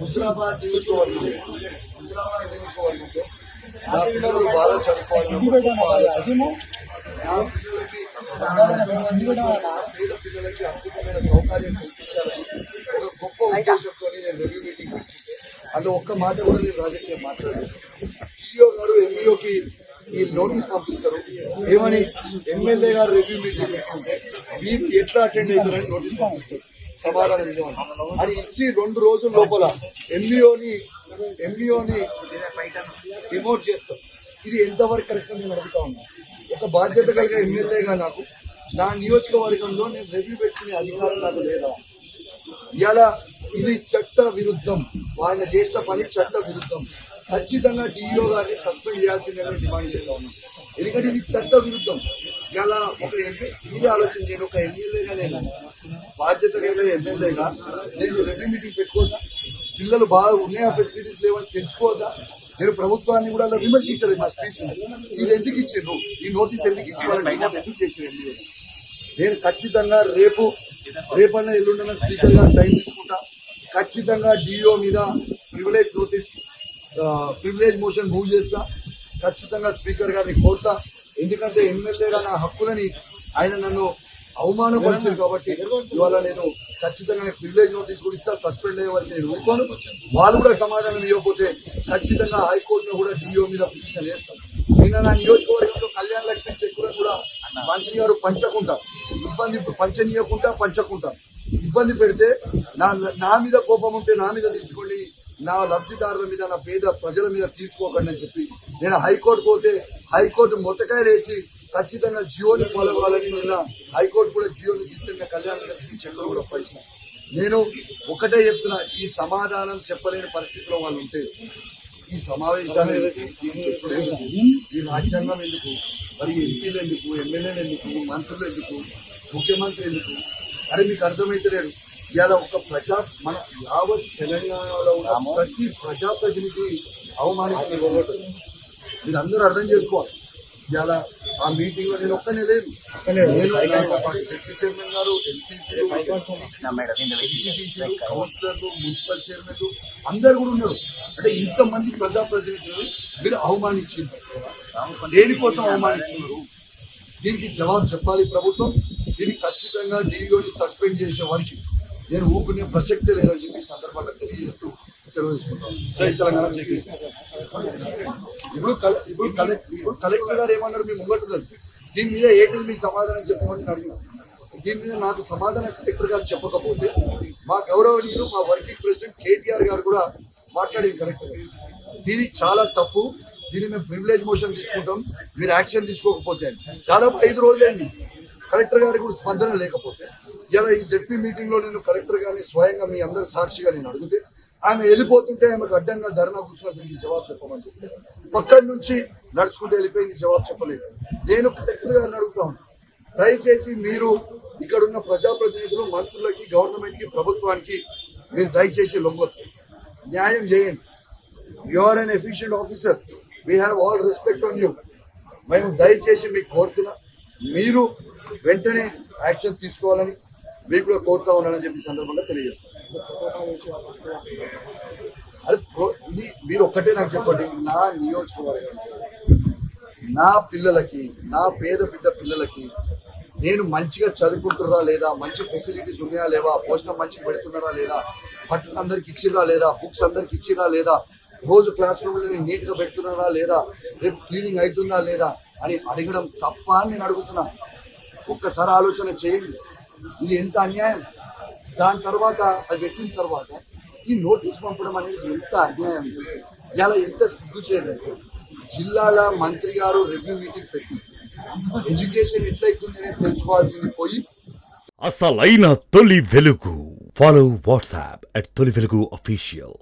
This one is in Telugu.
హుజరాబాద్ నియోజకవర్గంలో నా పిల్లలు బాగా చదువుకోవాలి. నా పేద పిల్లలకి అద్భుతమైన సౌకర్యం కల్పించాలని ఒక గొప్ప ఉద్దేశంతో నేను రివ్యూ మీటింగ్ పెట్టుకుంటే అందులో ఒక్క మాట కూడా నేను రాజకీయం మాట్లాడలేదు. ఈఓ గారు ఎంఈఓకి ఈ నోటీస్ పంపిస్తారు ఏమని, ఎమ్మెల్యే గారు రివ్యూ మీటింగ్ పెట్టుకుంటే మీరు ఎట్లా అటెండ్ అవుతారని నోటీస్ పంపిస్తారు. సమాధానం ఇవ్వాలి అని ఇచ్చి 2 రోజుల లోపల ఎంఈఓని డిమోట్ చేస్తాం. ఇది ఎంతవరకు కరెక్ట్ నేను అడుగుతా ఉన్నా. ఒక బాధ్యత కలిగే ఎమ్మెల్యేగా నాకు నా నియోజకవర్గంలో నేను రివ్యూ పెట్టుకునే అధికారం నాకు లేదా? ఇలా ఇది చట్ట విరుద్ధం. ఆయన చేసిన పని చట్ట విరుద్ధం. ఖచ్చితంగా డిఈఓ గారిని సస్పెండ్ చేయాల్సిందని డిమాండ్ చేస్తా ఉన్నాం. ఎందుకంటే ఇది చట్ట విరుద్ధం. ఇలా ఒక మీరే ఆలోచన చేయండి, ఒక ఎమ్మెల్యేగా నేను బాధ్యత కలిగిన ఎమ్మెల్యేగా నేను రివ్యూ మీటింగ్ పెట్టుకోవద్దా? పిల్లలు బాగా ఉన్నాయా, ఫెసిలిటీస్ లేవని తెలుసుకోవద్దా? నేను ప్రభుత్వాన్ని కూడా అలా విమర్శించలేదు. నా స్పీచ్ ఇది ఎందుకు ఇచ్చిండ్రు, ఈ నోటీస్ ఎందుకు ఇచ్చి వాళ్ళని డిమోట్ ఎందుకు చేసిన ఎమ్మెల్యే? నేను ఖచ్చితంగా రేపన్నా ఎల్లుండన్న స్పీకర్ గారు టైం తీసుకుంటా. ఖచ్చితంగా డిఓ మీద ప్రివిలేజ్ మోషన్ మూవ్ చేస్తా. ఖచ్చితంగా స్పీకర్ గారిని కోరుతా. ఎందుకంటే ఎమ్మెల్యేగా నా హక్కులని ఆయన నన్ను అవమానపరిచారు కాబట్టి ఇవాళ నేను ఖచ్చితంగా ప్రివిలేజ్ నోటీస్ కూడా ఇస్తా. సస్పెండ్ అయ్యే వరకు నేను ఊరుకోను. వాళ్ళు కూడా సమాధానం ఇవ్వకపోతే ఖచ్చితంగా హైకోర్టులో కూడా డిఓ మీద పిటిషన్ వేస్తాను. నిన్న నా నియోజకవర్గంలో కళ్యాణ లక్ష్మి చెక్కులను కూడా మంత్రి గారు పంచకుండా ఇబ్బంది పెడితే నా మీద కోపం ఉంటే నా మీద తీర్చుకోండి, నా లబ్ధిదారుల మీద, నా పేద ప్రజల మీద తీర్చుకోకండి అని చెప్పి నేను హైకోర్టు పోతే హైకోర్టు మొట్టకాయలు వేసి ఖచ్చితంగా జియోని ఫాలో అవ్వాలని నిన్న హైకోర్టు కూడా జియోని తీసుకున్న కళ్యాణ లక్ష్మి చెక్కులు కూడా పంచిన. నేను ఒకటే చెప్తున్నా, ఈ సమాధానం చెప్పలేని పరిస్థితిలో వాళ్ళు ఉంటే ఈ సమావేశాలు ఈ రాజ్యాంగం ఎందుకు, మరి ఎంపీలు ఎందుకు, ఎమ్మెల్యేలు ఎందుకు, మంత్రులు ఎందుకు, ముఖ్యమంత్రి ఎందుకు? అరే మీకు అర్థమైతలేదు. ఇవాళ ఒక మన యావత్ తెలంగాణలో ఉన్న ప్రతి ప్రజాప్రతినిధి అవమానించిన మీరు అందరూ అర్థం చేసుకోవాలి. ఇవాళ ఆ మీటింగ్ లో నేను ఒక్కనే లేదు. నేను డిప్యూటీ చైర్మన్ గారు, ఎంపీపీలు, కౌన్సిలర్లు, మున్సిపల్ చైర్మన్లు అందరు కూడా ఉన్నారు. అంటే ఇంతమంది ప్రజాప్రతినిధులు మీరు అవమానించారు. దేనికోసం అవమానిస్తున్నారు? దీనికి జవాబు చెప్పాలి ప్రభుత్వం. దీనికి ఖచ్చితంగా డిఈఓని సస్పెండ్ చేసే వారికి నేను ఊపుకునే ప్రసక్తే లేదని చెప్పి సందర్భంగా తెలియజేస్తూ సెలవు తీసుకుంటాను. జై తెలంగాణ, జై కేసీఆర్. ఇప్పుడు కలెక్టర్ గారు ఏమన్నారు, మీ ముంగట్టున్నారు. దీని మీద ఏంటి మీ సమాధానం చెప్పమని అడిగినా. దీని మీద నాకు సమాధానం కలెక్టర్ గారు చెప్పకపోతే మా గౌరవనీయులు, మా వర్కింగ్ ప్రెసిడెంట్ కేటీఆర్ గారు కూడా మాట్లాడింది కలెక్టర్ గారు. ఇది చాలా తప్పు, దీన్ని మేము ప్రివిలేజ్ మోషన్ తీసుకుంటాం, మీరు యాక్షన్ తీసుకోకపోతే. దాదాపు 5 రోజులైంది కలెక్టర్ గారికి కూడా స్పందన లేకపోతే. ఇలా ఈ జెడ్పీ మీటింగ్ లో నేను కలెక్టర్ గారిని స్వయంగా మీ అందరి సాక్షిగా నేను అడిగితే ఆమె వెళ్ళిపోతుంటే ఆమెకు అడ్డంగా ధర్నా కూర్చున్నప్పుడు జవాబు చెప్పమని చెప్పి పక్కడి నుంచి నడుచుకుంటూ వెళ్ళిపోయింది, జవాబు చెప్పలేదు. నేను కలెక్టర్ గారిని అడుగుతాను, దయచేసి మీరు ఇక్కడున్న ప్రజాప్రతినిధులు, మంత్రులకి, గవర్నమెంట్ కి, ప్రభుత్వానికి మీరు దయచేసి లొంగొద్దు, న్యాయం చేయండి. You are an efficient officer, we have all respect on you. మేము దయచేసి మీకు కోరుతున్నా, మీరు వెంటనే యాక్షన్ తీసుకోవాలని మీకు కూడా కోరుతా ఉన్నానని చెప్పి సందర్భంగా తెలియజేస్తాను. అది ఇది మీరు ఒక్కటే నాకు చెప్పండి, నా నియోజకవర్గం నా పిల్లలకి, నా పేద బిడ్డ పిల్లలకి నేను మంచిగా చదువుకుంటున్నారా లేదా, మంచి ఫెసిలిటీస్ ఉన్నాయా లేవా, భోజనం మంచిగా పెడుతున్నారా లేదా, బట్టలు అందరికి ఇచ్చిరా లేదా, బుక్స్ అందరికి ఇచ్చిరా లేదా, రోజు క్లాస్ రూమ్లో నీట్గా పెడుతున్నారా లేదా, రేపు క్లీనింగ్ అవుతుందా లేదా అని అడగడం తప్ప అని నేను అడుగుతున్నా. ఒక్కసారి ఆలోచన చేయండి, ఇది ఎంత అన్యాయం. దాని తర్వాత అది పెట్టిన తర్వాత ఈ నోటీస్ పంపడం అనేది ఎంత అన్యాయం, ఇలా ఎంత సిగ్గు చేయాలంటే. జిల్లాల మంత్రి గారు రివ్యూ మీటింగ్ పెట్టి ఎడ్యుకేషన్ ఎట్లయితుంది అనేది తెలుసుకోవాల్సింది పోయి అసలైన తొలి వెలుగు. ఫాలో వాట్సాప్ @తొలి వెలుగు official.